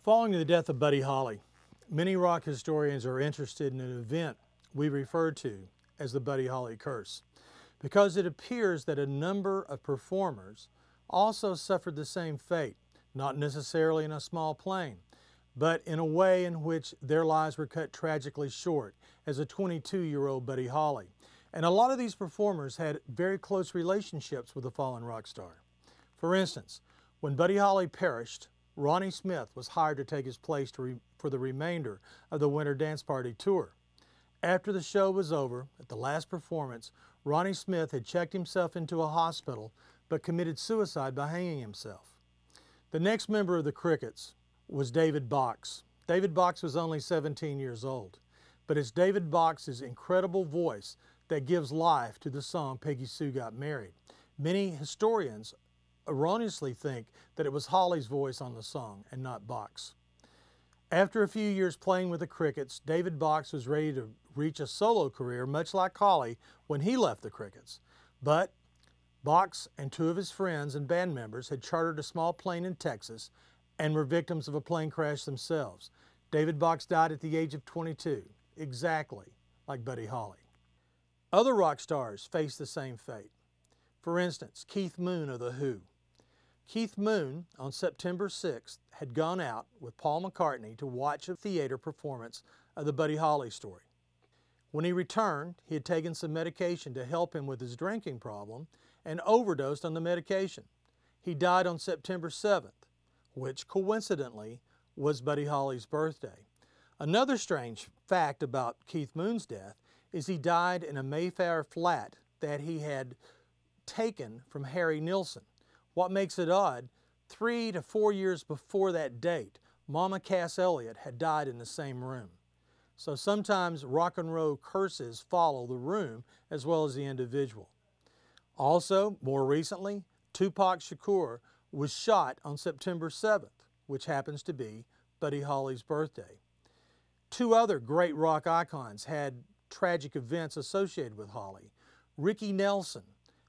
Following the death of Buddy Holly, many rock historians are interested in an event we refer to as the Buddy Holly curse, because it appears that a number of performers also suffered the same fate, not necessarily in a small plane, but in a way in which their lives were cut tragically short, as a 22-year-old Buddy Holly. And a lot of these performers had very close relationships with the fallen rock star. For instance, when Buddy Holly perished, Ronnie Smith was hired to take his place for the remainder of the Winter Dance Party tour. After the show was over, at the last performance, Ronnie Smith had checked himself into a hospital but committed suicide by hanging himself. The next member of the Crickets was David Box. David Box was only 17 years old, but it's David Box's incredible voice that gives life to the song Peggy Sue Got Married. Many historians erroneously think that it was Holly's voice on the song and not Box. After a few years playing with the Crickets, David Box was ready to reach a solo career, much like Holly when he left the Crickets. But Box and two of his friends and band members had chartered a small plane in Texas and were victims of a plane crash themselves. David Box died at the age of 22, exactly like Buddy Holly. Other rock stars faced the same fate. For instance, Keith Moon of The Who. Keith Moon, on September 6th, had gone out with Paul McCartney to watch a theater performance of the Buddy Holly story. When he returned, he had taken some medication to help him with his drinking problem and overdosed on the medication. He died on September 7th, which coincidentally was Buddy Holly's birthday. Another strange fact about Keith Moon's death is he died in a Mayfair flat that he had taken from Harry Nilsson. What makes it odd, 3 to 4 years before that date, Mama Cass Elliot had died in the same room. So sometimes rock and roll curses follow the room as well as the individual. Also, more recently, Tupac Shakur was shot on September 7th, which happens to be Buddy Holly's birthday. Two other great rock icons had tragic events associated with Holly. Ricky Nelson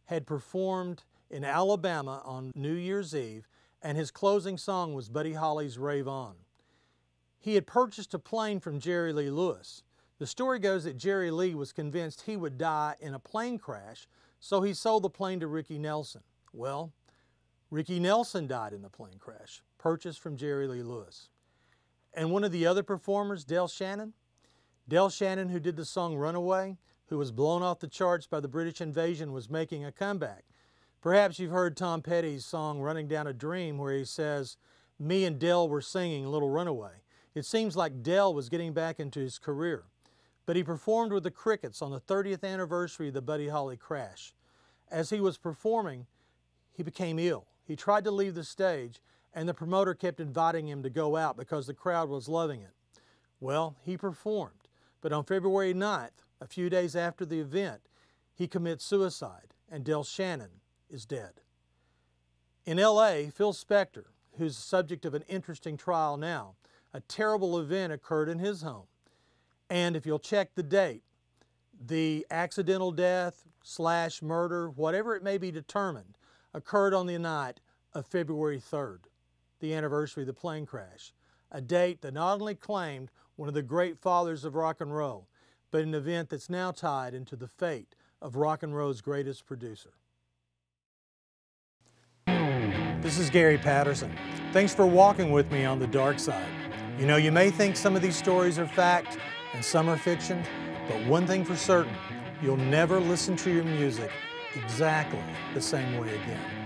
had performed in Alabama on New Year's Eve, and his closing song was Buddy Holly's Rave On. He had purchased a plane from Jerry Lee Lewis. The story goes that Jerry Lee was convinced he would die in a plane crash, so he sold the plane to Ricky Nelson. Well, Ricky Nelson died in the plane crash, purchased from Jerry Lee Lewis. And one of the other performers, Del Shannon, who did the song Runaway, who was blown off the charts by the British invasion, was making a comeback. Perhaps you've heard Tom Petty's song Running Down a Dream, where he says, "Me and Del were singing Little Runaway." It seems like Del was getting back into his career, but he performed with the Crickets on the 30th anniversary of the Buddy Holly crash. As he was performing, he became ill. He tried to leave the stage, and the promoter kept inviting him to go out because the crowd was loving it. Well, he performed, but on February 9th, a few days after the event, he commits suicide, and Del Shannon is dead. In LA, Phil Spector, who's the subject of an interesting trial now, a terrible event occurred in his home. And if you'll check the date, the accidental death / murder, whatever it may be determined, occurred on the night of February 3rd, the anniversary of the plane crash, a date that not only claimed one of the great fathers of rock and roll, but an event that's now tied into the fate of rock and roll's greatest producer. This is Gary Patterson. Thanks for walking with me on the dark side. You know, you may think some of these stories are fact and some are fiction, but one thing for certain, you'll never listen to your music exactly the same way again.